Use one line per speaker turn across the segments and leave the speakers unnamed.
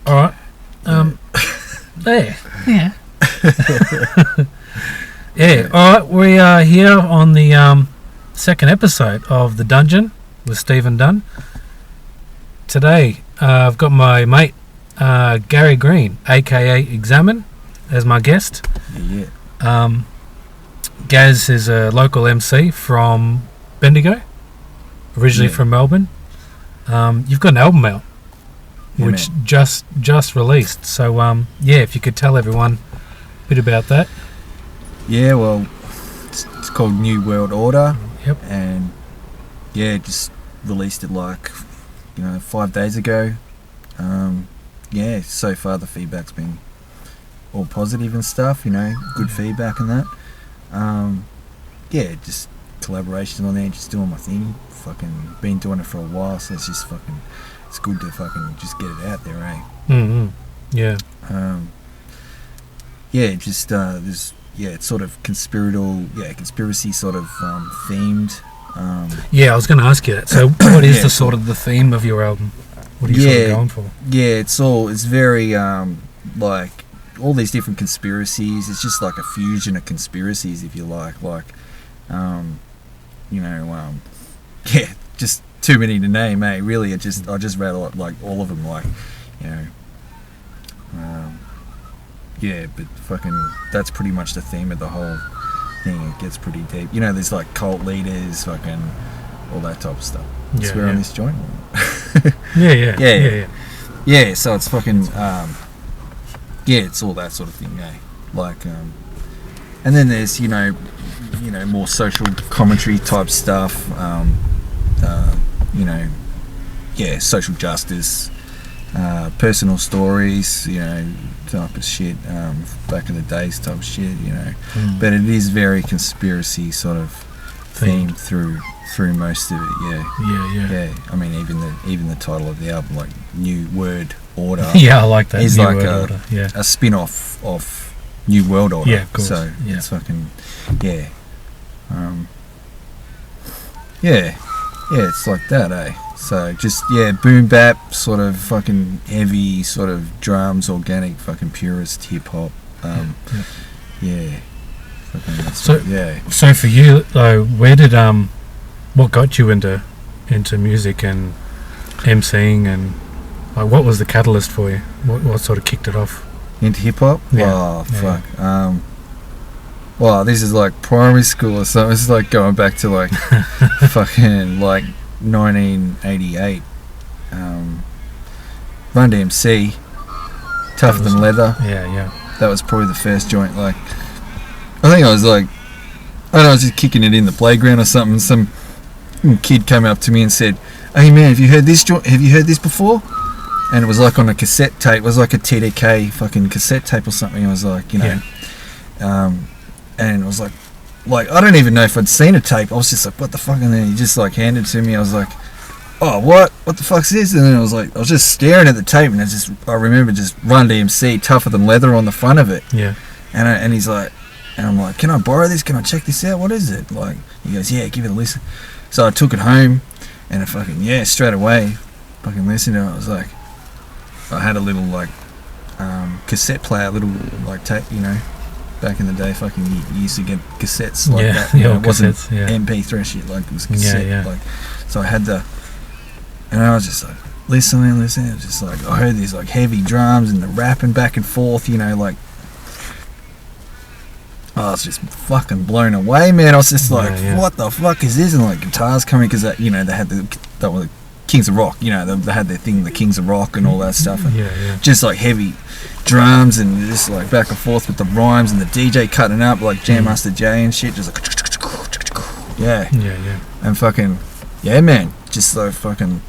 All right. There. Yeah. Yeah. All right. We are here on the second episode of The Dungeon with Stephen Dunn. Today, I've got my mate Gary Green, aka Xzamon, as my guest.
Yeah.
Gaz is a local MC from Bendigo, originally from Melbourne. You've got an album out, which just released. So if you could tell everyone a bit about that.
Yeah, well, it's called New World Order.
Yep.
And just released it 5 days ago. So far the feedback's been all positive and stuff, good feedback and that. Just collaboration on there, just doing my thing. Fucking been doing it for a while, so it's just it's good to just get it out there, eh?
Mm-hmm. Yeah.
It's sort of conspiracy sort of themed.
I was going to ask you that. So, what is the sort of the theme of your album? What are you sort of going for?
Yeah, it's very like all these different conspiracies. It's just like a fusion of conspiracies, if you like. Just too many to name, mate. Really, I just rattle up like all of them, but fucking that's pretty much the theme of the whole thing. It gets pretty deep. There's like cult leaders, fucking all that type of stuff. Swear on this joint. Yeah. So it's fucking it's all that sort of thing, and then there's more social commentary type stuff. Social justice, personal stories, type of shit, back in the days type of shit, But it is very conspiracy sort of themed through most of it, yeah. I mean, even the title of the album, like New World Order.
Yeah, I like that.
Is
New
like
World Order. Yeah.
A spin-off of New World Order.
Yeah, of course.
So it's fucking it's like that, eh? So just boom bap, sort of fucking heavy, sort of drums, organic, fucking purist hip hop.
So for you though, where did what got you into music and MCing, and like what was the catalyst for you? What sort of kicked it off?
Into hip hop?
Yeah.
Oh fuck. Well, this is like primary school or something. This is like going back to like fucking like 1988. Run DMC, Tougher Than Leather.
Yeah.
That was probably the first joint. Like, I think I was like, I was just kicking it in the playground or something. Some kid came up to me and said, "Hey man, have you heard this joint? Have you heard this before?" And it was like on a cassette tape. It was like a TDK fucking cassette tape or something. It was like, and it was like I don't even know if I'd seen a tape. I was just like, what the fuck? And then he just like handed it to me. I was like, oh, what the fuck's this? And then I was just staring at the tape, and I remember just Run DMC, Tougher Than Leather on the front of it.
Yeah.
And he's like, and I'm like, can I borrow this? Can I check this out? What is it? Like, he goes, yeah, give it a listen. So I took it home, and I fucking straight away, fucking listened to it. I was like, I had a little like cassette player, little like tape, Back in the day, fucking you used to get cassettes like that. It wasn't MP3 shit, like it was cassette. Like, so I had and I was just like listening. It was just like I heard these like heavy drums and the rapping back and forth. I was just fucking blown away, man. I was just like, what the fuck is this? And like guitars coming because they had that were the Kings of Rock. They had their thing, the Kings of Rock and all that stuff. And just like heavy drums and just like back and forth with the rhymes and the DJ cutting up like Jam Master Jay and shit, just like and fucking man, just like fucking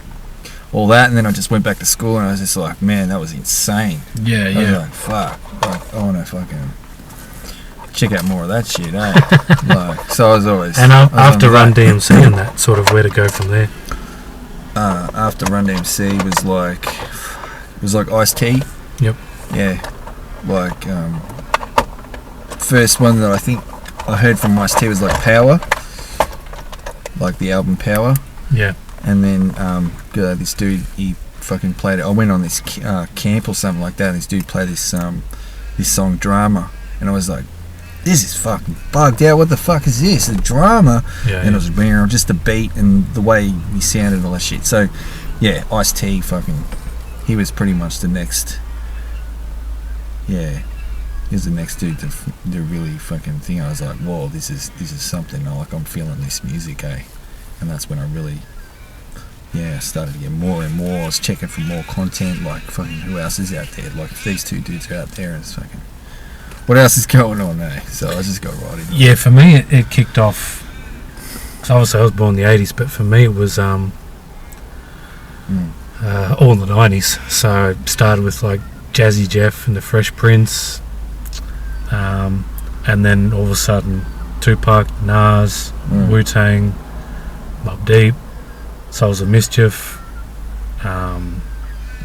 all that. And then I just went back to school and I was just like, man, that was insane. I was like, fuck, like, I want to fucking check out more of that shit, eh? So I was always. And
after Run DMC and that, sort of where to go from there.
After Run DMC was like Ice-T.
Yep.
Yeah, like first one that I think I heard from Ice-T was like Power, like the album Power.
Yeah.
And then this dude, he fucking played it. I went on this camp or something like that, and this dude played this song Drama, and I was like, this is fucking bugged out. What the fuck is this? The drama.
Yeah,
and it was weird, just the beat and the way he sounded and all that shit. So yeah, Ice-T fucking, he was pretty much the next. Yeah, he was the next dude to really fucking thing. I was like, whoa, this is something. Like, I'm feeling this music, eh? And that's when I really, started to get more and more. I was checking for more content, like fucking who else is out there? Like, if these two dudes are out there, and it's fucking, what else is going on, eh? So I just got right into it.
Yeah, for me it kicked off. So obviously I was born in the 80s, but for me it was all in the 90s. So it started with like Jazzy Jeff and the Fresh Prince, and then all of a sudden Tupac, Nas, Wu-Tang, Mobb Deep, Souls of Mischief,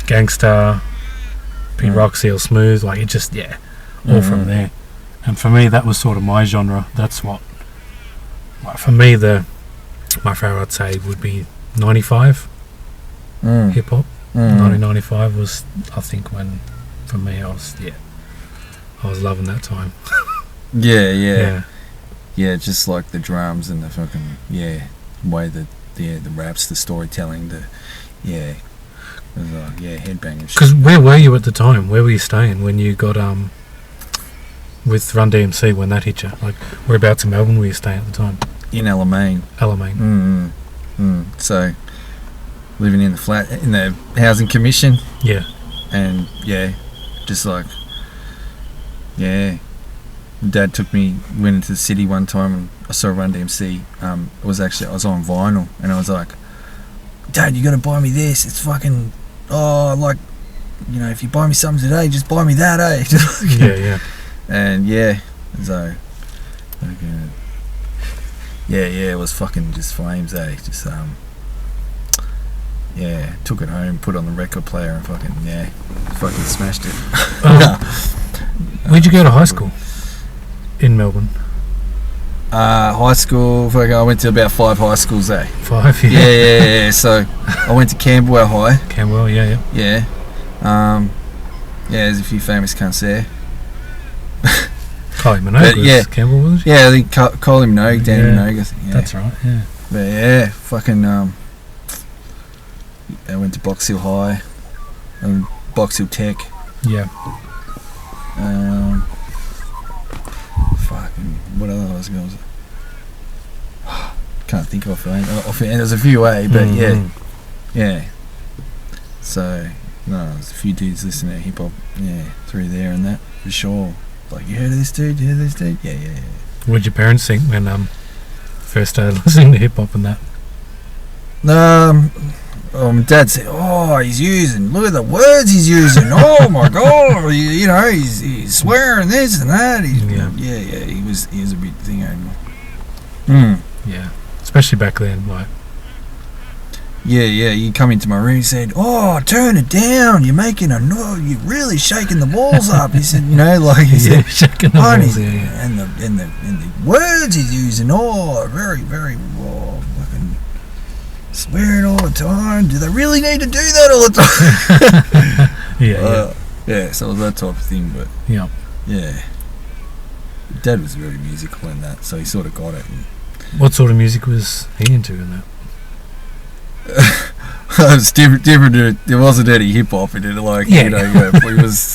Gangstar, Pete Rock, CL Smooth, like it just, all from there. And for me that was sort of my genre. That's what, like, for me my favourite I'd say would be 95 hip hop. 1995 was, I think, when for me I was loving that time. Yeah, just like the drums and the fucking way that the raps, the storytelling, headbanging. Because where were you at the time? Where were you staying when you got with Run DMC, when that hit you? Like, whereabouts in Melbourne were you staying at the time?
In Alamein. So living in the flat, in the housing commission.
Yeah.
And just like, Dad took me, went into the city one time and I saw Run DMC. I was on vinyl, and I was like, Dad, you gotta buy me this. It's fucking, if you buy me something today, just buy me that, eh? And so, it was fucking just flames, eh? Just took it home, put it on the record player, and fucking smashed it.
Where'd you go to high school? In Melbourne.
High school, I went to about 5 high schools, eh?
5,
yeah. So I went to Camberwell High.
Camberwell, yeah.
There's a few famous cunts there.
Kylie Minogue was Camberwell, was she?
Yeah, I think Kylie Minogue, Danny Minogue, I think. Yeah.
That's right, yeah.
But fucking, I went to Box Hill High and Box Hill Tech.
Yeah.
Fucking, what other high schools? Can't think of offhand. There's a few, but yeah. So, there's a few dudes listening to hip hop, through there and that, for sure. Like, you heard of this dude? Yeah.
What did your parents think when first started listening to hip hop and that?
My dad said, look at the words he's using. Oh my god, he's swearing this and that. He was a big thing over.
Yeah, especially back then, like.
Yeah, you come into my room and said, turn it down, you're making a noise, you're really shaking the walls up. He said, said,
shaking the walls,
and the words he's using, very, very fucking swearing all the time. Do they really need to do that all the time? So it was that type of thing, but yeah. Dad was very musical in that, so he sort of got it.
What sort of music was he into in that?
It was different. There wasn't any hip hop in it. He was,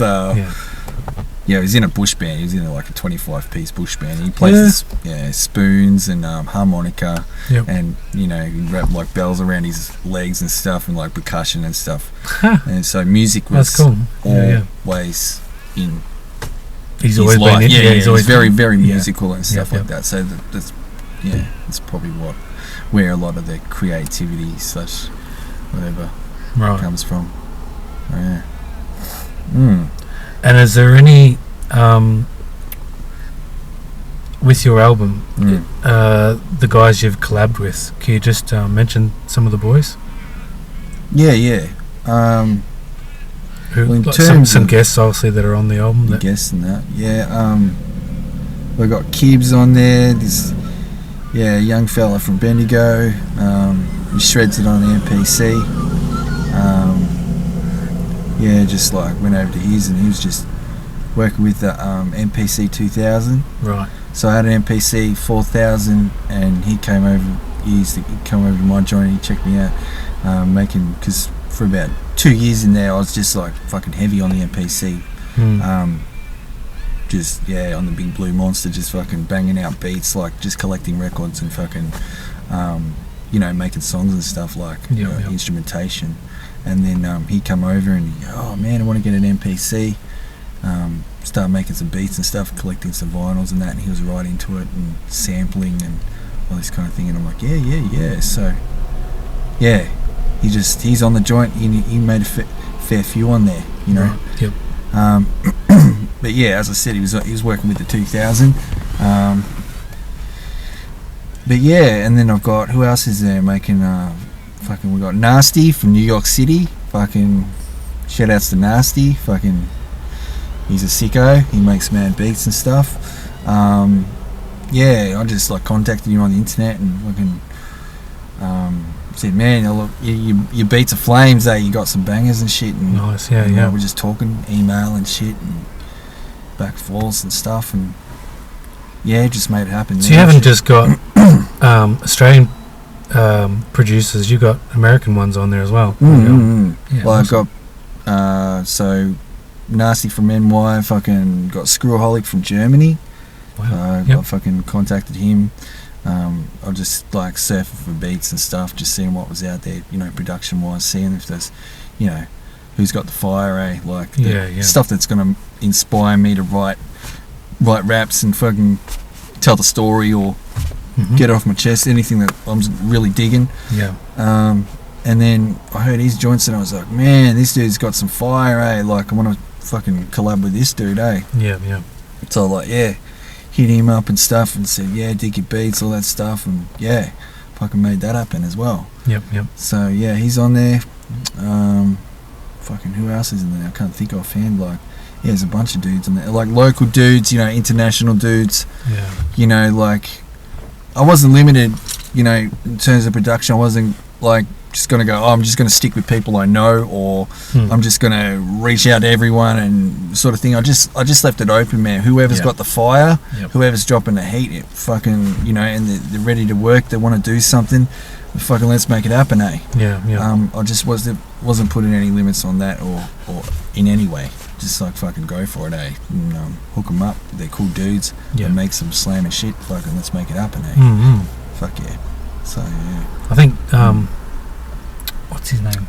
he was in a bush band. He was in a 25-piece bush band. He plays spoons and harmonica, and he wrapped like bells around his legs and stuff, and like percussion and stuff. And so music was always in.
He's always been.
He's always very, very musical and stuff like that. So that's probably where a lot of the creativity / whatever comes from.
And is there any with your album the guys you've collabed with, can you just mention some of the boys? Some guests obviously that are on the album,
guests and that we've got Kibbz on there, this young fella from Bendigo, he shreds it on the MPC. yeah, just like went over to his, and he was just working with the MPC 2000.
Right.
So I had an MPC 4000, and he came over. He used to come over to my joint. He checked me out, because for about 2 years in there, I was just like fucking heavy on the MPC. Just on the big blue monster, just fucking banging out beats, like just collecting records and fucking making songs and stuff, like instrumentation. And then he come over and oh man, I want to get an MPC. Start making some beats and stuff, collecting some vinyls and that, and he was right into it and sampling and all this kind of thing. And I'm like, yeah. So he's on the joint. He made a fair few on there, you know.
Right. Yep.
But yeah, as I said, he was working with the 2000. But yeah, and then I've got, who else is there making? We got Nasty from New York City. Fucking shout outs to Nasty. Fucking, he's a sicko. He makes mad beats and stuff. I just like contacted him on the internet and fucking said, man, look, your beats are flames, you got some bangers and shit. And,
nice, yeah.
We're just talking, email and shit, and back and forth and stuff, and just made it happen.
So you haven't just got Australian producers, you got American ones on there as well.
Yeah, well,
awesome.
I've got so Nasty from NY, fucking got Screwaholic from Germany.
Wow.
I fucking contacted him. I just like surfing for beats and stuff, just seeing what was out there, production wise, seeing if there's, who's got the fire, like the stuff that's gonna inspire me to write raps and fucking tell the story or get it off my chest, anything that I'm really digging.
Yeah.
And then I heard his joints and I was like, man, this dude's got some fire, like I want to fucking collab with this dude,
Yeah.
So like, hit him up and stuff and said, dig your beats, all that stuff, and fucking made that happen as well.
Yep.
So he's on there. Fucking who else is in there? I can't think offhand. Like, there's a bunch of dudes in there, like local dudes, international dudes.
Yeah.
Like I wasn't limited, in terms of production. I wasn't like just gonna go, I'm just gonna stick with people I know, or I'm just gonna reach out to everyone and sort of thing. I just left it open, man. Whoever's got the fire, whoever's dropping the heat, it fucking, and they're ready to work, they want to do something, fucking let's make it happen,
Yeah.
I just wasn't putting any limits on that or in any way. Just like fucking go for it, and hook them up. They're cool dudes. And make some slamming shit. Fucking let's make it happen, Fuck yeah. So
I think what's his name?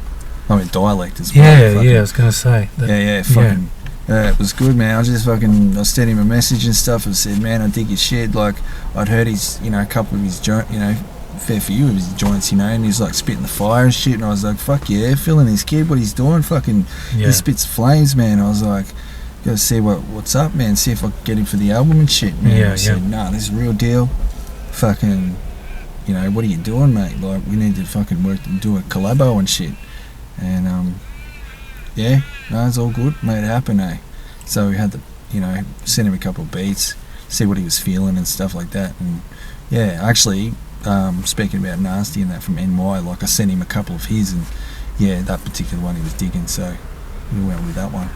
I mean, Dialect as well.
Yeah. I was gonna say.
Fucking. It was good, man. I sent him a message and stuff and said, man, I dig your shit. Like I'd heard his, a couple of his joints, fair few of his joints, and he's like spitting the fire and shit. And I was like, fuck yeah, feeling his kid, what he's doing, fucking. He spits flames, man. I was like, gotta see what's up, man. See if I can get him for the album and shit, man. I said, nah, this is a real deal. Fucking. What are you doing, mate? Like, we need to fucking do a collabo and shit. And, it's all good. Made it happen, So we had to, send him a couple of beats, see what he was feeling and stuff like that. And, actually, speaking about Nasty and that from NY, like, I sent him a couple of his, and, that particular one he was digging, so we went with that one.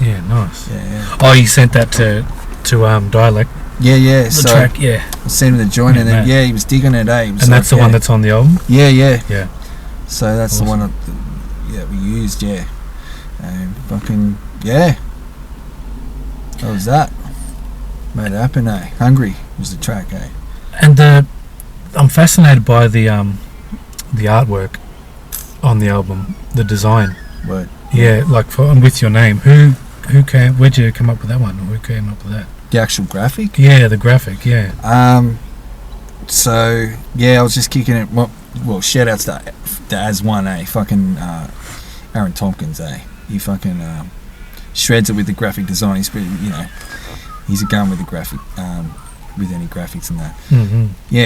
Yeah, nice.
Yeah.
Oh, you sent that to Dialect?
Yeah.
The
so
track, I
sent him the joint, and then he was digging it, He was
and that's the one that's on the album.
Yeah. So that's
awesome.
the one that we used, and fucking that was that. Made it happen, Hungry was the track,
And I'm fascinated by the artwork on the album, the design.
But
like with your name, where'd you come up with that one, or who came up with that?
The actual graphic?
Yeah, the graphic,
So, I was just kicking it. Well, shout outs to Xzamon, fucking Aaron Tompkins, He fucking shreds it with the graphic design. He's a gun with the graphic, with any graphics and that.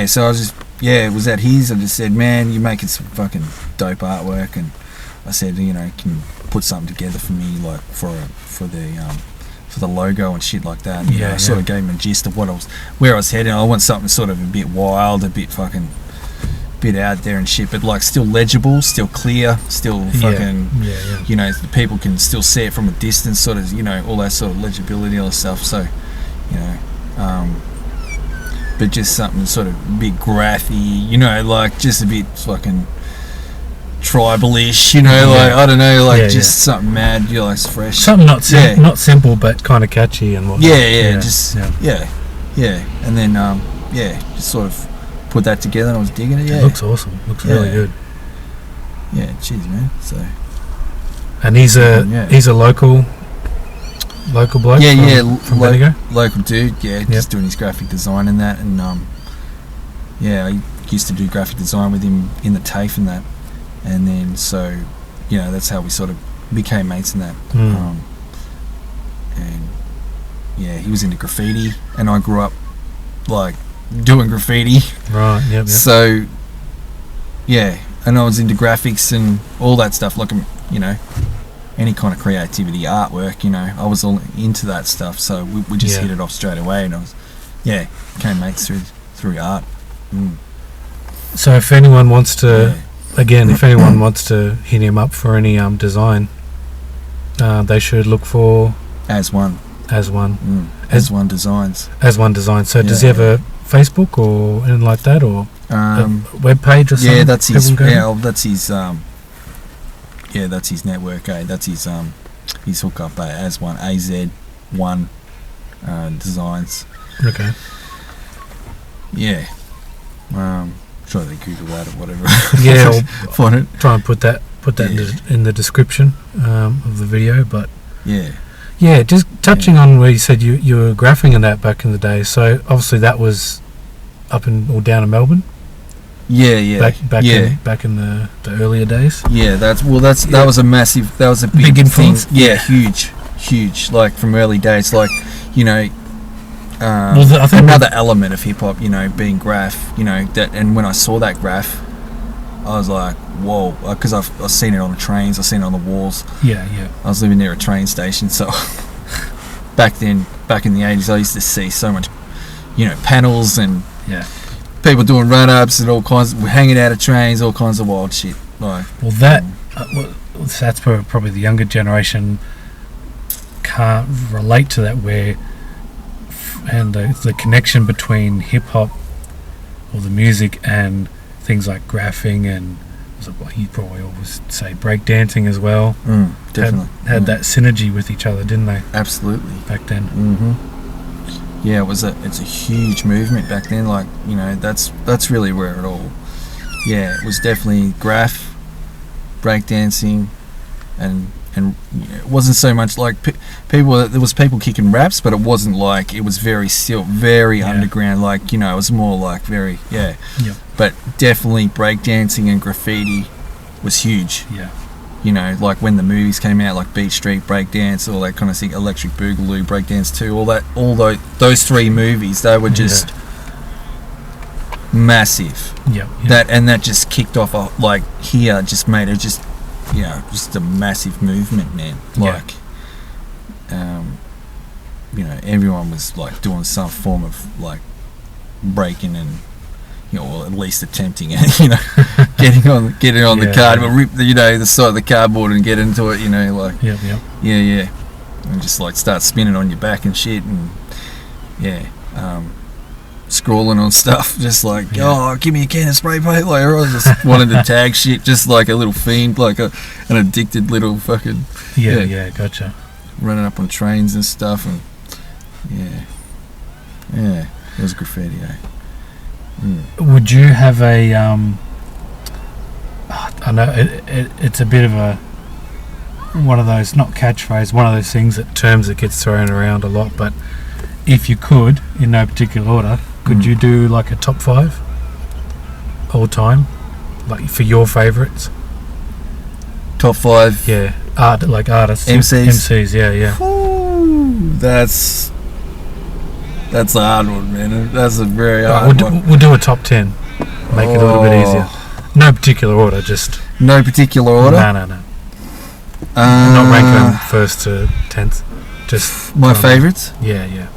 So I was just, it was at his. I just said, man, you're making some fucking dope artwork. And I said, can you put something together for me, like for the logo and shit like that. And, I sort of gave him a gist of where I was heading. I want something sort of a bit wild, a bit fucking, bit out there and shit, but like still legible, still clear, still fucking, you know, the people can still see it from a distance, sort of, you know, all that sort of legibility, all that stuff. So, you know, but just something sort of a bit graphy, you know, like just a bit fucking tribal-ish, you know, like I don't know, like just something mad, you know, like fresh,
something not simple but kind of catchy and whatnot.
And then just sort of put that together and I was digging it.
It looks awesome. Looks really good.
Yeah, cheers, man. So,
and he's a local bloke. From Bendigo?
Local dude. Yeah, just doing his graphic design and that, and I used to do graphic design with him in the TAFE and that, and then so, you know, that's how we sort of became mates in that. And yeah, he was into graffiti, and I grew up like doing graffiti,
right? Yep.
So yeah, and I was into graphics and all that stuff, like, you know, any kind of creativity, artwork, you know, I was all into that stuff, so we just hit it off straight away, and I was became mates through art.
So if anyone wants to if anyone wants to hit him up for any design, they should look for
Xzamon Designs.
Xzamon Designs. So does he have a Facebook or anything like that, or a web page or something?
Yeah, that's his. That's his network. That's his hookup. Xzamon AZ1 Designs.
Okay.
Yeah. Try to Google that or whatever.
Yeah, I'll
find it.
Try and put that in the description of the video. But yeah, just touching on where you said you were graphing in that back in the day. So obviously that was up or down in Melbourne.
Yeah.
Back in the earlier days.
Yeah, that was a big
influence.
Thing. Yeah, huge. Like from early days, like, you know.
I think
another element of hip hop, you know, being graph, you know, that, and when I saw that graph, I was like, whoa, because I've seen it on the trains, I've seen it on the walls.
Yeah.
I was living near a train station, so back in the 80s, I used to see so much, you know, panels and people doing run-ups and all kinds, hanging out of trains, all kinds of wild shit. Like,
well, that's probably the younger generation can't relate to that, where and the connection between hip hop or the music and things like graphing and what you probably always say breakdancing as well.
Definitely
had that synergy with each other, didn't they?
Absolutely.
Back then.
Yeah, it's a huge movement back then. Like, you know, that's really where it all. Yeah, it was definitely graph, breakdancing, and it wasn't so much like people. There was people kicking raps, but it wasn't like, it was very underground. Like, you know, it was more like very But definitely breakdancing and graffiti was huge.
Yeah.
You know, like when the movies came out, like Beat Street Breakdance, all that kind of thing, Electric Boogaloo, Breakdance 2, all those three movies, they were just massive.
Yeah.
That just kicked off just made it just a massive movement, man. Like, you know, everyone was like doing some form of like breaking and, you know, or at least attempting it, you know, getting on the card, but rip the, you know, the side of the cardboard and get into it, you know, like, and just like start spinning on your back and shit, and scrawling on stuff, just like, oh, give me a can of spray paint, like, I just wanted to tag shit, just like a little fiend, like an addicted little fucking
gotcha,
running up on trains and stuff, and it was graffiti.
Would you have a I know it's a bit of a one of those, not catchphrase, one of those terms that gets thrown around a lot, but if you could, in no particular order, could you do like a top 5 all time, like for your favourites?
Top 5?
Yeah, like artists,
MCs,
yeah.
Ooh, that's a hard one, man. That's a very hard one.
We'll do a top 10. Make it a little bit easier. No particular order, just...
No particular order?
No. Not rank them first to 10th. Just...
My favourites?
Yeah.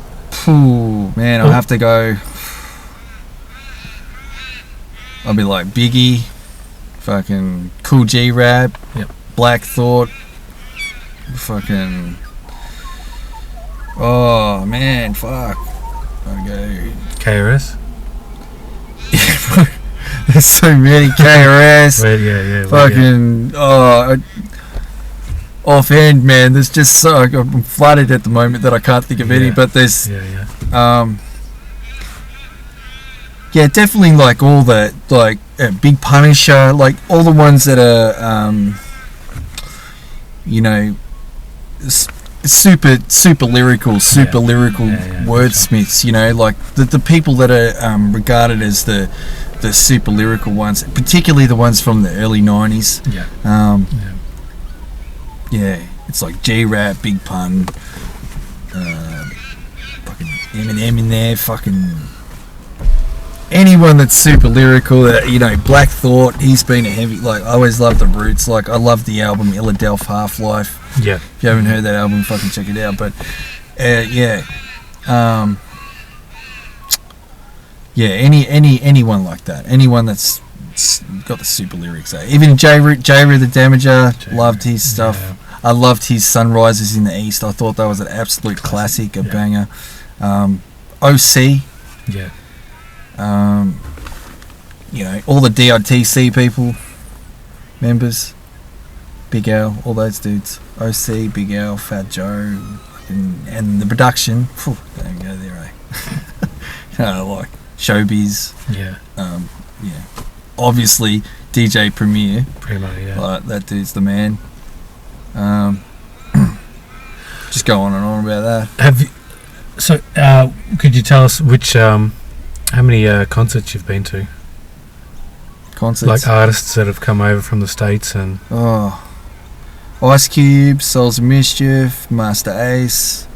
Ooh, man, I'll have to go... I'll be like Biggie, fucking Cool G Rap, Black Thought, fucking. Oh man, fuck. I go
KRS.
There's so many KRS. Fucking offhand, man. There's just so I'm flooded at the moment that I can't think of any. But there's definitely like all the like Big Punisher, like all the ones that are super lyrical wordsmiths, like the people that are regarded as the super lyrical ones, particularly the ones from the early 90s. It's like G-Rap, Big Pun, fucking Eminem in there, fucking anyone that's super lyrical, Black Thought, he's been a heavy, like, I always loved the Roots, like, I love the album Illadelph Half-Life.
Yeah.
If you haven't heard that album, fucking check it out, but, anyone like that, anyone that's got the super lyrics, even J-Roo the Damager, loved his stuff. I loved his Sunrises in the East. I thought that was an absolute classic, a banger. OC.
Yeah.
All the DITC people, members, Big Al, all those dudes. OC, Big Al, Fat Joe, and the production. Phew, don't go there, like Showbiz.
Yeah.
Obviously, DJ Premier.
Primo, yeah.
Like, that dude's the man. Just go on and on about that.
Could you tell us which how many concerts you've been to?
Concerts?
Like artists that have come over from the States and...
Ice Cube, Souls of Mischief, Master Ace,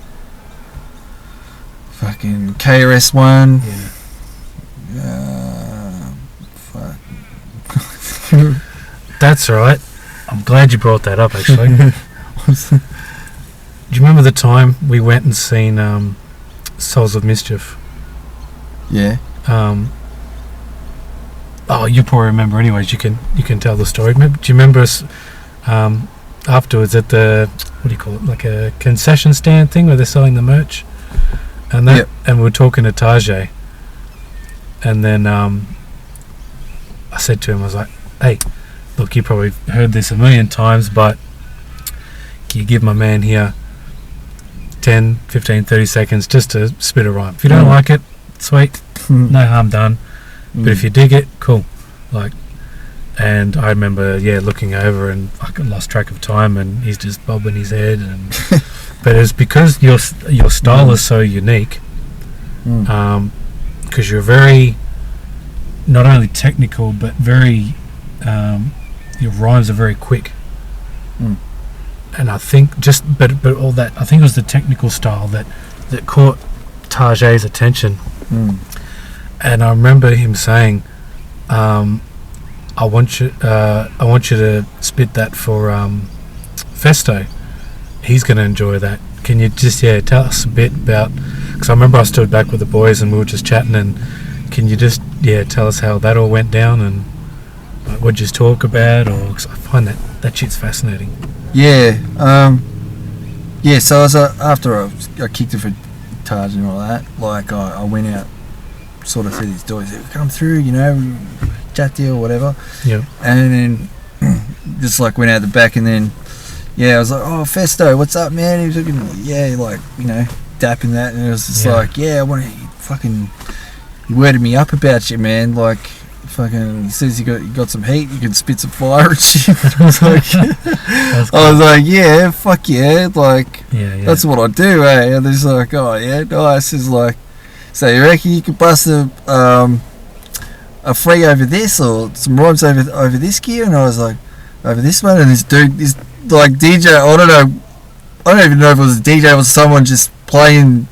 fucking KRS-ONE. Fuck.
That's right. I'm glad you brought that up, actually. Do you remember the time we went and seen Souls of Mischief?
Yeah.
You probably remember anyways. You can tell the story. Do you remember us afterwards at the, what do you call it, like a concession stand thing where they're selling the merch? And that, and we were talking to Tajay. And then I said to him, I was like, hey, look, you probably heard this a million times, but can you give my man here 10, 15, 30 seconds just to spit a rhyme? If you don't like it, sweet, no harm done. But if you dig it, cool. Like, and I remember, looking over and I lost track of time, and he's just bobbing his head. And but it's because your style is so unique, because you're very, not only technical, but very, your rhymes are very quick. And I think but all that, I think it was the technical style that caught Tajay's attention. And I remember him saying, I want you to spit that for Festo. He's going to enjoy that. Can you just tell us a bit about, because I remember I stood back with the boys and we were just chatting, and can you just tell us how that all went down and like, what you talk about? Or, cause I find that shit's fascinating.
So after I kicked it for Taj and all that, like I went out sort of through these doors, come through, chat to you or whatever. And then just like went out the back, and then I was like, oh, Festo, what's up, man? He was looking, dapping that, and it was just like, I want to fucking, he worded me up about you, man, like, fucking, he says you got some heat, you can spit some fire and shit. I was like, fuck yeah, like, that's what I do, And he's like, oh yeah, nice. He's like, so you reckon you could bust a free over this, or some rhymes over this gear? And I was like, over this one? And this dude, this like DJ, I don't even know if it was a DJ or someone just playing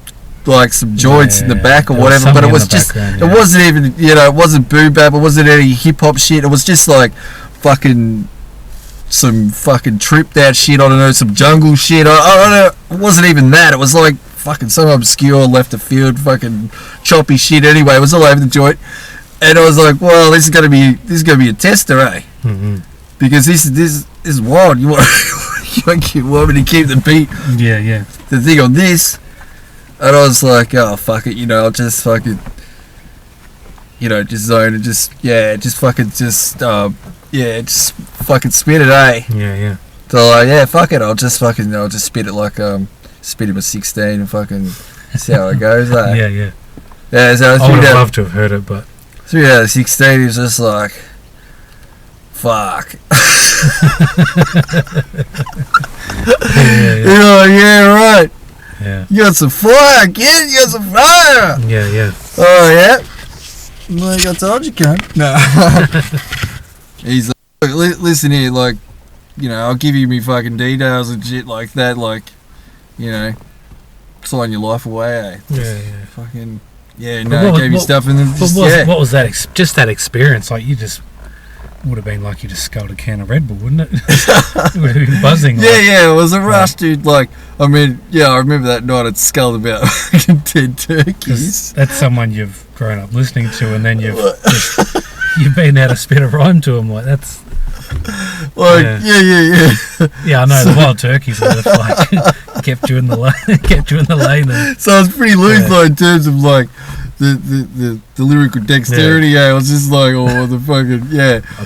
like some joints in the back or whatever, but it was just, it wasn't even, it wasn't boom bap, it wasn't any hip hop shit, it was just like fucking some fucking tripped out shit, I don't know, some jungle shit, I don't know, it wasn't even that, it was like fucking some obscure left of field fucking choppy shit anyway, it was all over the joint. And I was like, well, this is gonna be a tester, eh?
Mm-hmm.
Because this is wild. You want me to keep the beat?
Yeah.
The thing on this, and I was like, oh fuck it, I'll just fucking, just zone and just fucking spit it, eh?
Yeah.
So like, yeah, fuck it, I'll just spit it like spit him a 16 and fucking see how it goes, eh?
Yeah.
Yeah, so
I would have loved to have heard it, but
3 out of 16 is just like, fuck. Yeah, right.
Yeah.
You got some fire, kid. You got some fire.
Yeah.
Oh yeah. Like I told you, cunt. No. He's like, listen here, like, I'll give you me fucking details and shit like that, like, sign your life away, eh?
Yeah.
Fucking. Yeah, no, gave you stuff and then just,
what was that? Just that experience, like you just would have been like you just sculled a can of Red Bull, wouldn't it? It would have been buzzing.
Yeah, it was a rush, dude. Like, I mean, yeah, I remember that night I'd sculled about 10 turkeys.
That's someone you've grown up listening to, and then you've been able to spit a rhyme to them. Like that's.
Like, yeah.
Yeah, I know the wild turkeys were just like kept you in the lane. And,
so it's pretty loose, like, in terms of like the lyrical dexterity. Yeah, it was just like, oh, the fucking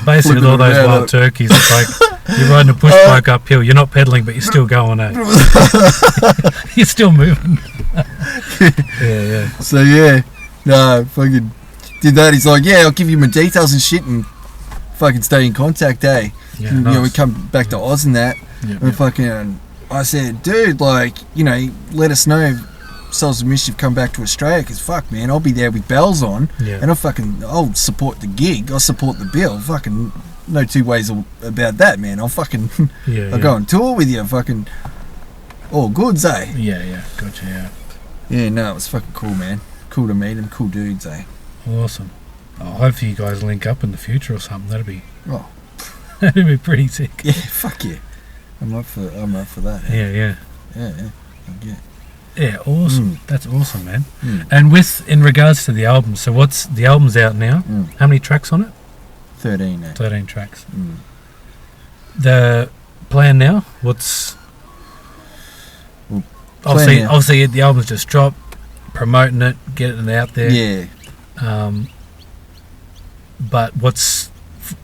Basically, all those wild turkeys, it's like you're riding a push bike uphill. You're not pedaling, but you're still going. You're still moving. Yeah.
So fucking did that. He's like, yeah, I'll give you my details and shit, and fucking stay in contact, eh?
Yeah, nice.
We come back to Oz and that.
Yeah.
And fucking, I said, dude, like, let us know if Souls of Mischief come back to Australia, because fuck, man, I'll be there with bells on, and I'll support the gig, I'll support the bill. Fucking, no two ways about that, man. I'll fucking, I'll go on tour with you, fucking, all goods, eh?
Yeah, gotcha, yeah.
Yeah, no, it was fucking cool, man. Cool to meet them, cool dudes, eh?
Awesome. Hopefully you guys link up in the future or something. That'd be pretty sick.
Yeah, fuck yeah. I'm up for that.
Yeah.
Yeah,
awesome. That's awesome, man. And in regards to the album, so the album's out now? How many tracks on it?
13, eh?
13 tracks. The plan now? Obviously the album's just dropped, promoting it, getting it out there.
Yeah.
But what's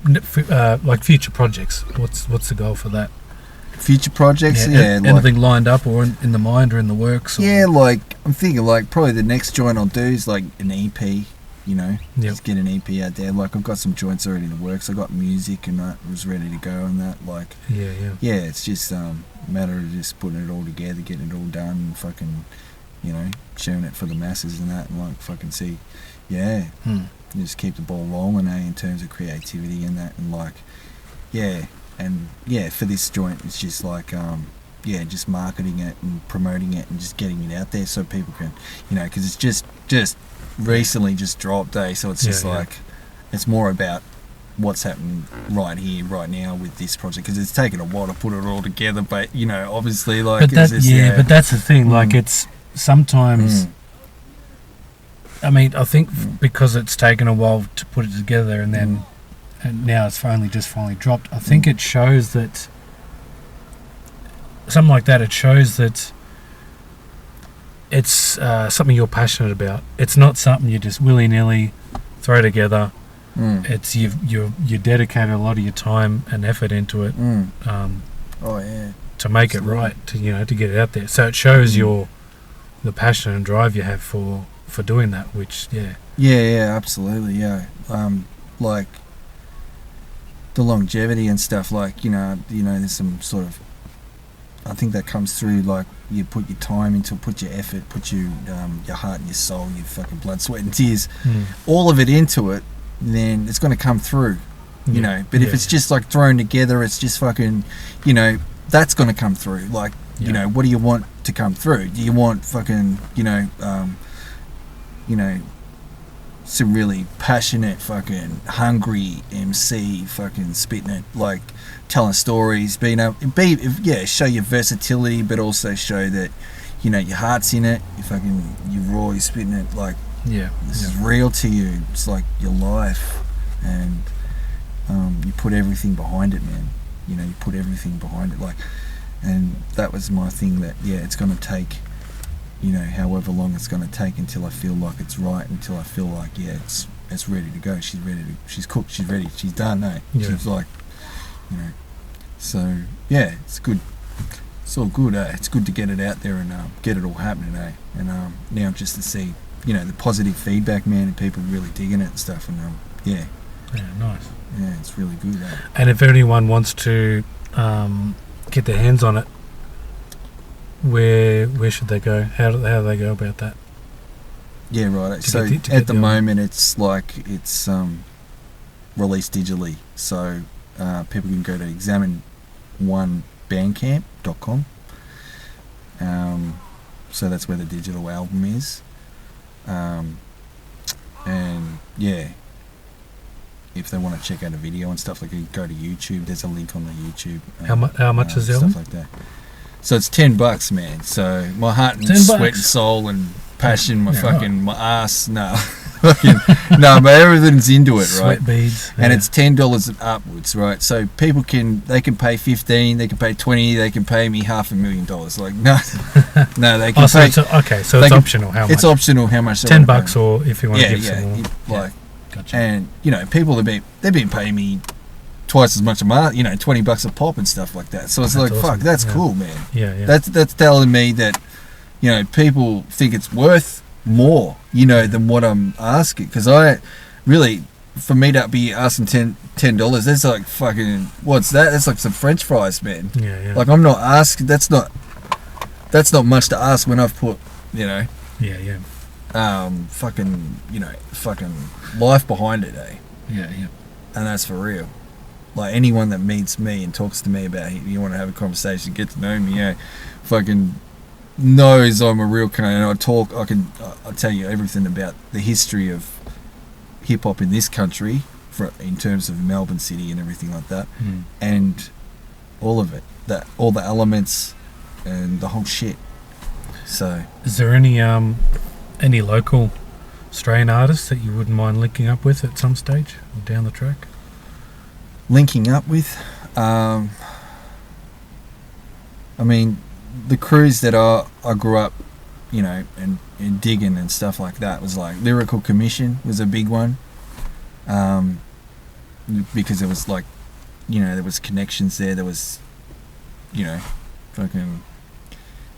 like future projects? What's the goal for that?
Future projects,
anything lined up or in the mind or in the works? Or?
Yeah, like I'm thinking, like probably the next joint I'll do is like an EP. Just get an EP out there. Like I've got some joints already in the works. I got music and that was ready to go and that. Like yeah. It's just a matter of just putting it all together, getting it all done, and fucking sharing it for the masses and that, and like fucking see, just keep the ball rolling, in terms of creativity and that, and like, for this joint, it's just like, just marketing it and promoting it and just getting it out there so people can, because it's just recently just dropped, so it's just like, it's more about what's happening right here, right now with this project, because it's taken a while to put it all together, but obviously, like,
but that's the thing, like, it's sometimes. I mean, I think because it's taken a while to put it together, and then and now it's finally dropped. I think it shows that something like that. It shows that it's something you're passionate about. It's not something you just willy nilly throw together. It's you dedicated a lot of your time and effort into it. To make it right, to get it out there. So it shows the passion and drive you have for doing that, which
absolutely, like the longevity and stuff, like there's some sort of, I think that comes through, like you put your time into, put your effort, put your heart and your soul, your fucking blood, sweat and tears, all of it into it, then it's going to come through, but if it's just like thrown together, it's just fucking, that's going to come through, like, what do you want to come through? Do you want fucking, some really passionate, fucking hungry MC, fucking spitting it, like telling stories, show your versatility, but also show that, your heart's in it, you're raw, you're spitting it, like,
Yeah.
This is real to you. It's like your life, and you put everything behind it, man. You know, you put everything behind it, like, and that was my thing. That it's going to take, you know, however long it's going to take until I feel like it's right, until I feel like it's ready to go. She's cooked. She's ready. She's done. No, she's like, you know. So it's good. It's all good. It's good to get it out there and get it all happening. And now just to see, you know, the positive feedback, man, and people really digging it and stuff. And
yeah, nice.
Yeah, it's really good.
And if anyone wants to get their hands on it, where should they go? How do they go about that? Yeah,
right. So at the moment, it's like it's released digitally. So people can go to Xzamon1bandcamp.com. So that's where the digital album is. And if they want to check out a video and stuff, like, you go to YouTube. There's a link on the YouTube.
How much is the album?
Stuff like that. So it's $10, man. So my heart and sweat and soul and passion, my ass, no, but everything's into it, right?
Sweat beads,
and it's $10 and upwards, right? So people can pay $15, they can pay $20, they can pay me $500,000. Like no, they can pay.
So it's optional. How much?
It's optional how much.
$10, or if you want to give some more.
Like, gotcha. And you know, people they've been paying me twice as much a month, you know, $20 a pop and stuff like that. So it's like, awesome. Fuck, that's cool, man.
Yeah.
That's telling me that, you know, people think it's worth more, you know, than what I'm asking. Because I really, for me to be asking $10, that's like fucking, what's that? That's like some French fries, man.
Yeah.
Like, I'm not asking. That's not much to ask when I've put, you know.
Yeah.
Fucking life behind it, eh?
Yeah.
And that's for real. Like, anyone that meets me and talks to me about, you want to have a conversation, get to know me, fucking knows I'm a real kind. And I'll tell you everything about the history of hip hop in this country, in terms of Melbourne City and everything like that, and all of it, all the elements and the whole shit. So,
is there any local Australian artists that you wouldn't mind linking up with at some stage or down the track?
Linking up with, I mean, the crews that I grew up, you know, and digging and stuff like that was like Lyrical Commission was a big one, because it was like, you know, there was connections there. There was, you know, fucking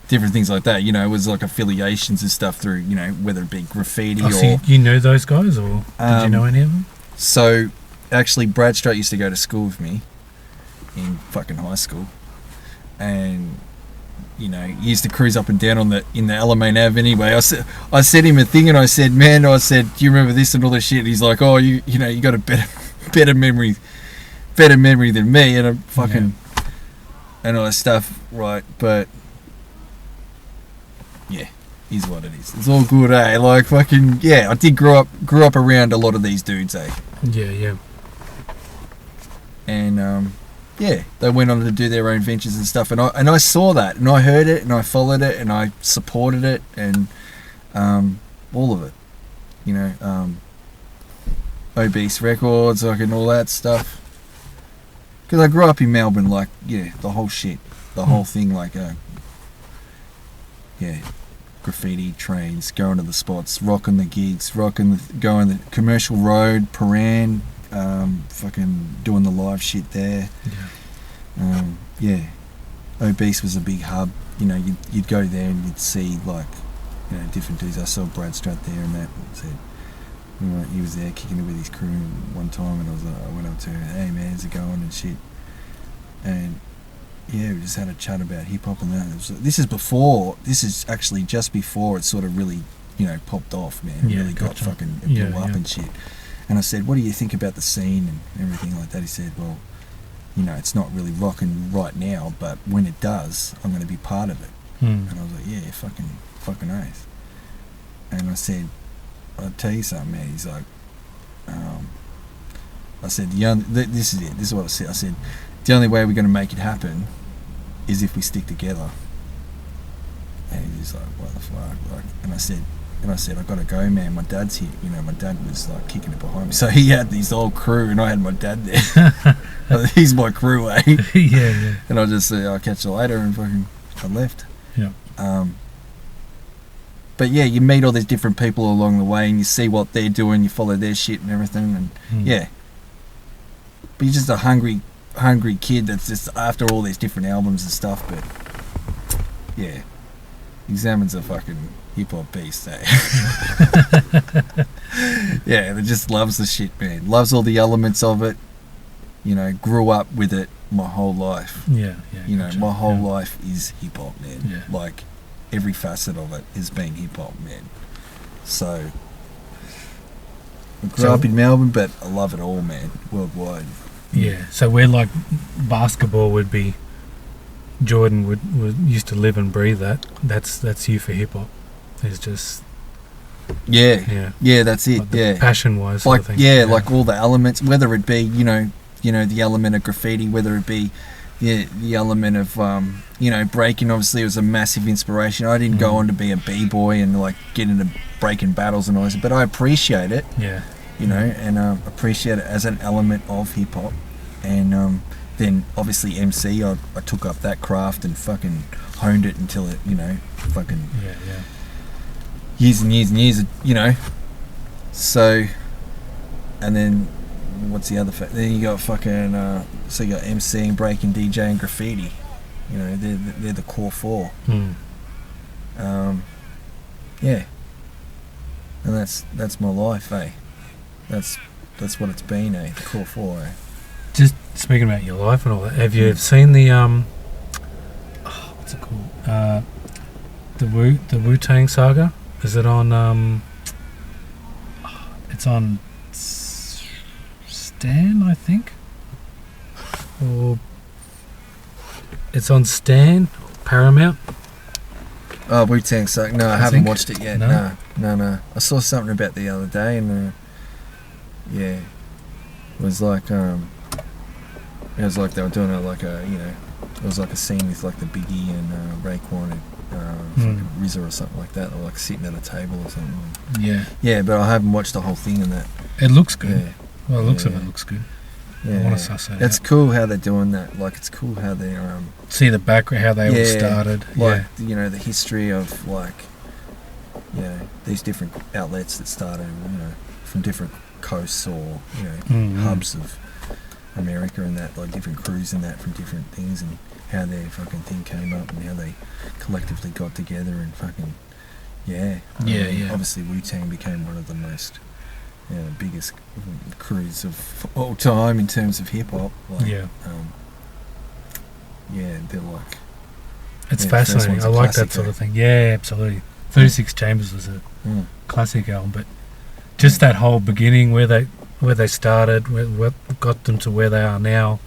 different things like that. You know, it was like affiliations and stuff through, you know, whether it be graffiti or.
So you know those guys, or did you know any of them?
So. Actually, Brad Straight used to go to school with me in fucking high school, and you know, he used to cruise up and down in the Alamein Ave anyway. I sent him a thing and I said, do you remember this and all this shit? And he's like, oh, you know, you got a better memory than me, and I'm fucking and all that stuff, right? But yeah, is what it is. It's all good, eh? Like, fucking I did grow up around a lot of these dudes, eh?
Yeah.
And they went on to do their own ventures and stuff, and I saw that, and I heard it, and I followed it, and I supported it, and all of it, you know, Obese Records, like, and all that stuff. Because I grew up in Melbourne, like, the whole shit, the whole thing, like, graffiti trains, going to the spots, rocking the gigs, going the Commercial Road, Paran. Fucking doing the live shit there. Obese was a big hub. You know, you'd go there and you'd see, like, you know, different dudes. I saw Brad Strutt there and that. He was there kicking it with his crew one time, and I went up to him, hey man, how's it going and shit. And we just had a chat about hip hop and that. This is actually just before it sort of really, you know, popped off, man. It really got fucking blew up and shit. And I said, what do you think about the scene and everything like that? He said, well, you know, it's not really rocking right now, but when it does, I'm going to be part of it. And I was like, yeah, fucking oath. And I said, I'll tell you something, man. He's like, I said, this is it. This is what I said. I said, the only way we're going to make it happen is if we stick together. And he's like, what the fuck? Like, and I said, And I said, I gotta go, man. My dad's here. You know, my dad was like kicking it behind me. So he had his whole crew, and I had my dad there. He's my crew, eh?
Yeah.
And I just said, I'll catch you later, and fucking I left.
Yeah.
But yeah, you meet all these different people along the way, and you see what they're doing. You follow their shit and everything, and yeah. But you're just a hungry kid that's just after all these different albums and stuff. But yeah, Xzamon's a fucking hip hop beast, eh? Yeah, that just loves the shit, man. Loves all the elements of it. You know, grew up with it my whole life.
Yeah.
You know, my whole life is hip hop, man.
Yeah.
Like every facet of it has been hip hop, man. So I grew up in Melbourne, but I love it all, man. Worldwide.
Yeah. So where like basketball would be, Jordan would used to live and breathe that. That's you for hip hop. It's just yeah, that's it. Like passion wise,
like
sort of
thing. Like all the elements, whether it be you know the element of graffiti, whether it be the element of breaking. Obviously, it was a massive inspiration. I didn't go on to be a b-boy and like get into breaking battles and all this, but I appreciate it.
Yeah,
you know, and appreciate it as an element of hip hop, and then obviously MC, I took up that craft and fucking honed it until it, fucking years and years and years, So, and then what's the other then you got fucking so you got MCing, breaking, DJing, graffiti. You know, they're the core four. Yeah, and that's my life, eh? That's what it's been, eh? The core four, eh?
Just speaking about your life and all that, have you seen the what's it called? The Wu-Tang saga? Is it on it's on Stan, I think? Or it's on Stan, Paramount?
Oh, Wu-Tang saga. No, I haven't watched it yet. No. I saw something about the other day, and it was like it was like they were doing it like it was like a scene with like the Biggie and Raekwon and RZA or something like that. They were like sitting at a table or something. Yeah, but I haven't watched the whole thing and that.
It looks good. Yeah. Well, the looks of it looks good.
Yeah,
I want to suss that
It's
out.
cool how they're doing that. Like, it's cool how they're
see the background, how they all started.
Like, the history of like, these different outlets that started, from different coasts or hubs of America and that, like different crews and that from different things, and how their fucking thing came up and how they collectively got together and fucking obviously Wu-Tang became one of the most biggest crews of all time in terms of hip hop. Like, they're like
it's fascinating. I like that sort of thing. Yeah, absolutely. 36 Chambers was a classic album, but just that whole beginning where they started, what got them to where they are now.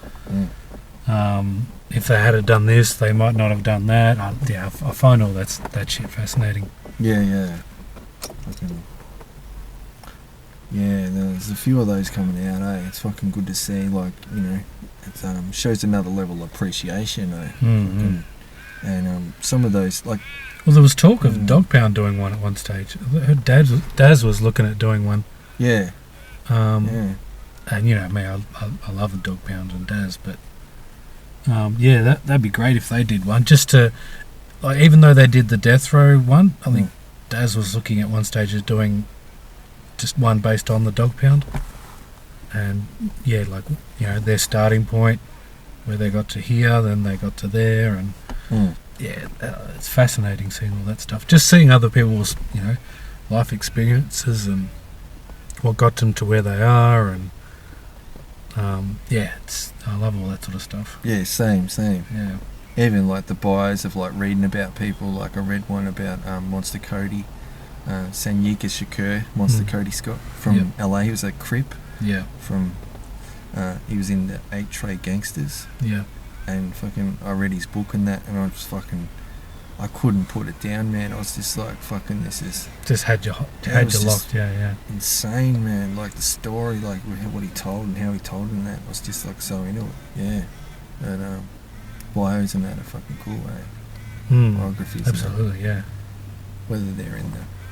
If they had done this, they might not have done that. I find all that shit fascinating.
Yeah. There's a few of those coming out, eh? It's fucking good to see, like, it shows another level of appreciation, eh? And some of those, like...
Well, there was talk of Dog Pound doing one at one stage. I heard Daz was looking at doing one.
Yeah.
And, me, I love the Dog Pound and Daz, but... that'd be great if they did one. Just to... Like, even though they did the Death Row one, I think Daz was looking at one stage as doing... just one based on the Dog Pound, and their starting point where they got to here, then they got to there, and it's fascinating seeing all that stuff, just seeing other people's life experiences and what got them to where they are, and I love all that sort of stuff.
Same
Yeah,
even like the bios of like reading about people, like I read one about Monster Cody, Sanyika Shakur, Monster Cody Scott from LA. He was a Crip. Yeah. From he was in the 8 Trade Gangsters. Yeah. And fucking, I read his book and that, and I was fucking, I couldn't put it down, man. I was just like, fucking, this is
just had you locked. Yeah.
Insane, man. Like the story, like what he told and how he told it and that, I was just like so into it. Yeah. But bios and that are fucking cool, eh? Biographies.
Absolutely, yeah.
Whether they're in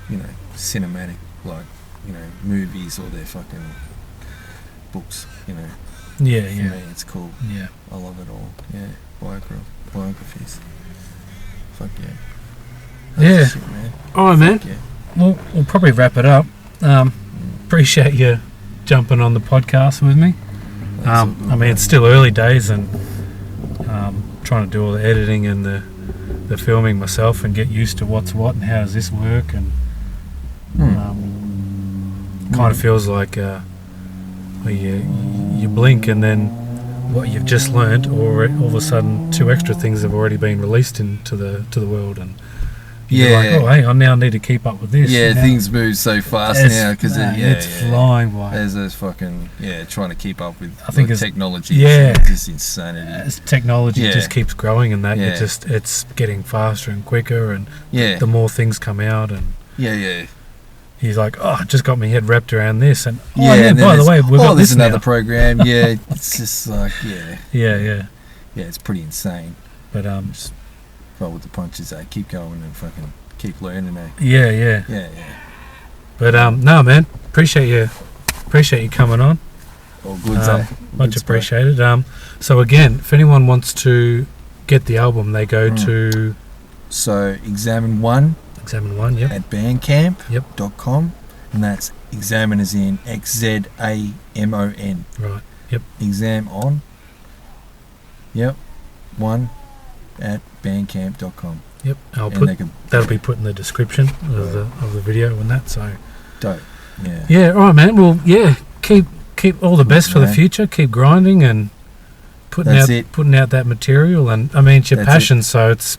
you know, cinematic, like, you know, movies or their fucking books, you know.
Yeah,
For me, it's cool.
Yeah.
I love it all. Yeah, biographies. Fuck yeah. That's shit, man.
All right, man.
Fuck yeah.
Well, we'll probably wrap it up. Appreciate you jumping on the podcast with me. I mean, it's still early days, and trying to do all the editing and the filming myself and get used to what's what and how does this work, and kind of feels like you blink and then what you've just learned, or all of a sudden 2 extra things have already been released into the world, and you're like, oh, hey, I now need to keep up with this.
Yeah, things move so fast now because
it's flying by.
There's those fucking trying to keep up with technology.
It's
just insanity.
As technology just keeps growing, and that it's getting faster and quicker, and the more things come out, and he's like, oh, I just got my head wrapped around this, and and by the way, we've got
there's
this
another
now.
program. Yeah, it's just like
yeah,
it's pretty insane.
But
just roll with the punches. Keep going and fucking keep learning.
Yeah. But no, man, appreciate you coming on.
All good,
much appreciated. So again, if anyone wants to get the album, they go to
Xzamon1 at bandcamp.com, and that's Xzamon as in XZAMON.
Right. Yep.
Xzamon. Yep. 1 at bandcamp.com.
Yep. That'll be put in the description of the video and that. So
dope. Yeah.
Yeah. All right, man. Well, yeah. Keep all the best for the future. Keep grinding and putting out that material. And I mean, it's your passion, so it's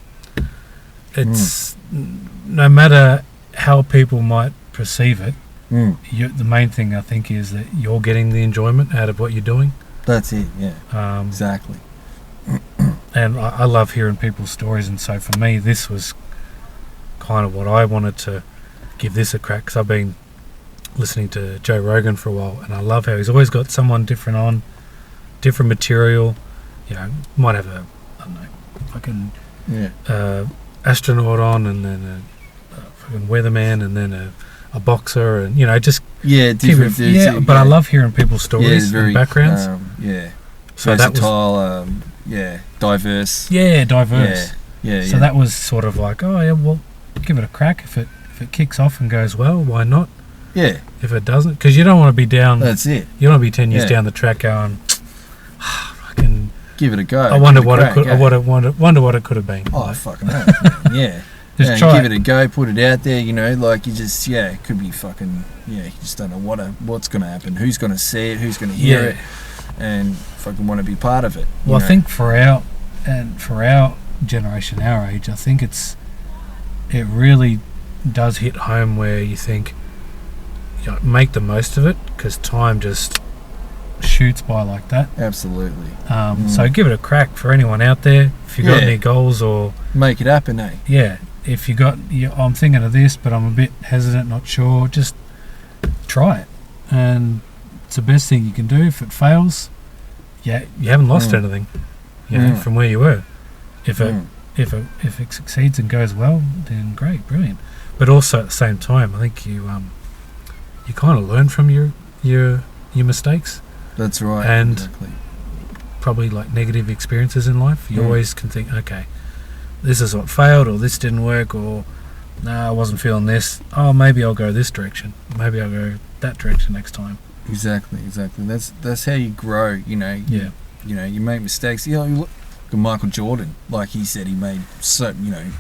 no matter how people might perceive it. The main thing I think is that you're getting the enjoyment out of what you're doing.
That's it. Yeah. Exactly.
And I love hearing people's stories, and so for me this was kind of what I wanted to give this a crack, because I've been listening to Joe Rogan for a while, and I love how he's always got someone different on, different material. You know, might have a, I don't know, fucking astronaut on, and then a fucking weatherman, and then a boxer, and you know, just
different dudes.
Yeah, but I love hearing people's stories and backgrounds.
So versatile, diverse.
Yeah, diverse.
Yeah.
So that was sort of like, oh yeah, well, give it a crack. If it kicks off and goes well, why not?
Yeah.
If it doesn't, because you don't want to be down.
That's it.
You don't want to be 10 years down the track going, fucking.
Give it a go.
I wonder what it could. Wonder what it could have been.
Oh,
like.
Fucking hell. Yeah.
Just
give it a go. Put it out there. You know, like you just it could be fucking you just don't know what's going to happen. Who's going to see it? Who's going to hear it? And fucking want to be part of it.
Well, I think for our generation, our age, I think it really does hit home where you think, make the most of it, because time just shoots by like that.
Absolutely.
So give it a crack for anyone out there. If you got any goals, or
make it happen,
Yeah. If I'm thinking of this, but I'm a bit hesitant, not sure. Just try it, and it's the best thing you can do. If it fails, you haven't lost anything, from where you were. If it succeeds and goes well, then great, brilliant. But also at the same time, I think you kind of learn from your mistakes.
That's right.
And
exactly.
Probably like negative experiences in life, you always can think, okay, this is what failed, or this didn't work, or I wasn't feeling this. Oh, maybe I'll go this direction. Maybe I'll go that direction next time.
Exactly. That's how you grow. You make mistakes. You look at Michael Jordan. Like he said, he made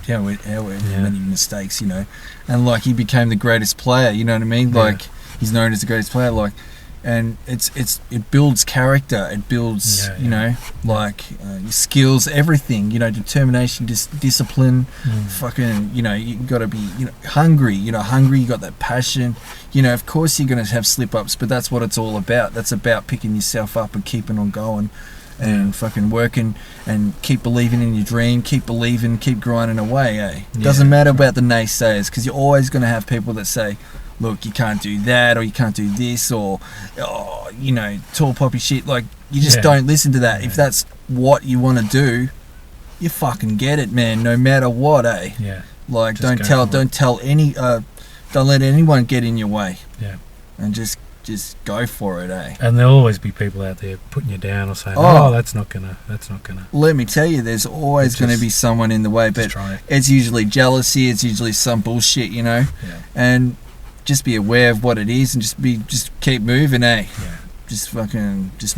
however many mistakes. And like he became the greatest player. You know what I mean? Like he's known as the greatest player. Like, and it builds character. It builds skills, everything. Determination, discipline. Fucking. You got to be hungry. Hungry. You got that passion. Of course you're gonna have slip ups, but that's what it's all about. That's about picking yourself up and keeping on going, and fucking working and keep believing in your dream. Keep believing. Keep grinding away. Doesn't matter about the naysayers, because you're always gonna have people that say, look, you can't do that, or you can't do this, or tall poppy shit. Like, you just don't listen to that. If that's what you want to do, you fucking get it, man. No matter what,
Yeah.
Like, don't tell any Don't let anyone get in your way.
Yeah.
And just go for it, eh?
And there'll always be people out there putting you down or saying, "Oh, that's not gonna."
Let me tell you, there's always going to be someone in the way, but it's usually jealousy. It's usually some bullshit, you know.
Yeah.
And just be aware of what it is, and just keep moving, eh?
Yeah.
Just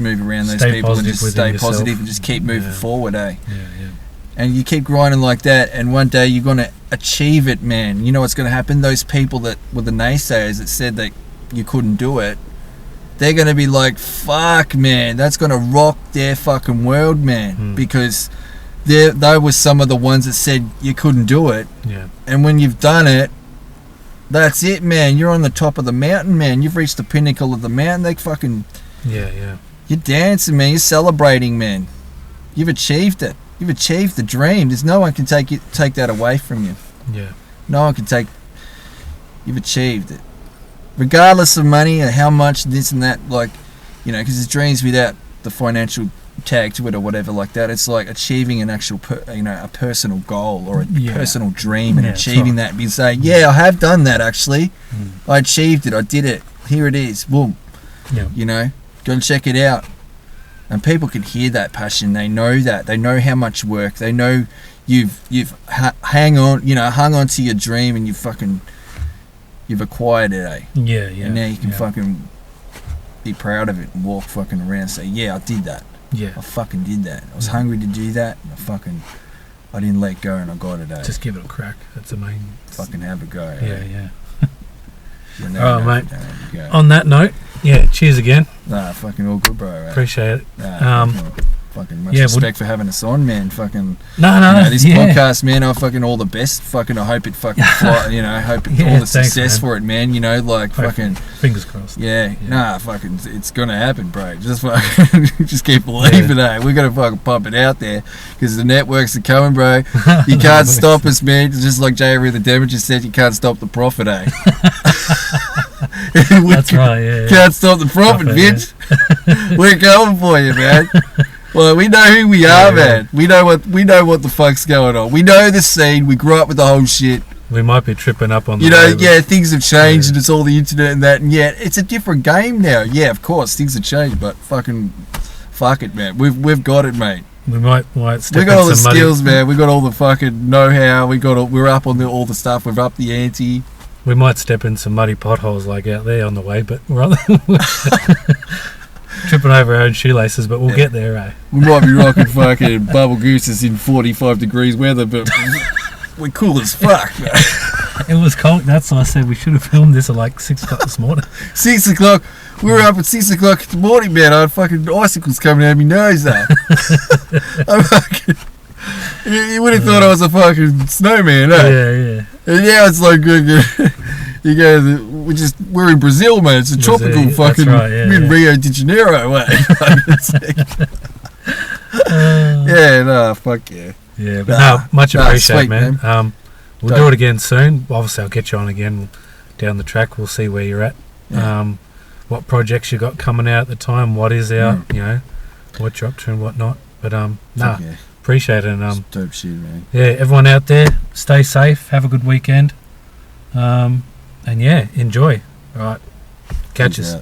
move around those people and just stay positive and just keep moving forward, eh?
Yeah.
And you keep grinding like that, and one day you're gonna achieve it, man. You know what's gonna happen? Those people that were the naysayers that said that you couldn't do it, they're gonna be like, fuck, man, that's gonna rock their fucking world, man. Because they were some of the ones that said you couldn't do it.
Yeah.
And when you've done it, that's it, man. You're on the top of the mountain, man. You've reached the pinnacle of the mountain. They fucking...
Yeah.
You're dancing, man. You're celebrating, man. You've achieved it. You've achieved the dream. There's no one can take that away from you.
Yeah.
No one can take... You've achieved it. Regardless of money or how much this and that, like, you know, because there's dreams without the financial tag to it or whatever like that. It's like achieving an actual, a personal goal or a personal dream and achieving that. And saying, yeah, I have done that actually. I achieved it. I did it. Here it is. Boom.
Yeah.
You know, go and check it out. And people can hear that passion. They know that. They know how much work. They know you've hung on to your dream and you've acquired it, eh?
Yeah.
And now you can fucking be proud of it and walk fucking around and say, yeah, I did that.
Yeah.
I fucking did that. I was hungry to do that. And I didn't let go and I got it, eh?
Just give it a crack. That's the main...
Fucking have a go, eh?
Yeah.
All
right, mate. On that note, cheers again.
Nah, fucking all good, bro. Right?
Appreciate it.
Fucking much respect for having us on, man. Fucking
no.
This podcast, man. I fucking all the best. Fucking I hope it fucking fly, I hope it, all the success for it, man. Like fucking
fingers crossed.
Yeah. Nah, fucking it's gonna happen, bro. Just fucking just keep believing, eh? We're gonna fucking pump it out there because the networks are coming, bro. You can't stop us, man. Just like J.R. the Damager said, you can't stop the profit, eh?
That's right, yeah.
Can't stop the profit, bitch. We're going for you, man. Well, we know who we are, man. We know what the fuck's going on. We know the scene. We grew up with the whole shit.
We might be tripping up on the
things have changed and it's all the internet and that, and it's a different game now. Yeah, of course, things have changed, but fucking fuck it, man. We've got it, mate.
We might step
we got all the skills, man. We got all the fucking know-how. We're up on all the stuff. We've upped the ante.
We might step in some muddy potholes like out there on the way, but we're tripping over our own shoelaces, but we'll get there, eh?
We might be rocking fucking bubble gooses in 45 degrees weather, but we're cool as fuck, man.
It was cold. That's why I said we should have filmed this at like 6 o'clock this morning.
6 o'clock? We were up at 6 o'clock in the morning, man. I had fucking icicles coming out of my nose, though. You would have thought I was a fucking snowman, eh?
Yeah.
And now it's like good. You go, we're in Brazil, man. It's a tropical fucking. We're in Rio de Janeiro, eh? Fuck yeah.
Yeah, but much appreciated, man. We'll do it again soon. Obviously, I'll get you on again down the track. We'll see where you're at. Yeah. What projects you got coming out at the time? What is out? What you're up to and whatnot. But appreciate it. And
dope shit, man.
Yeah, everyone out there, stay safe. Have a good weekend. And enjoy. All right, catch us.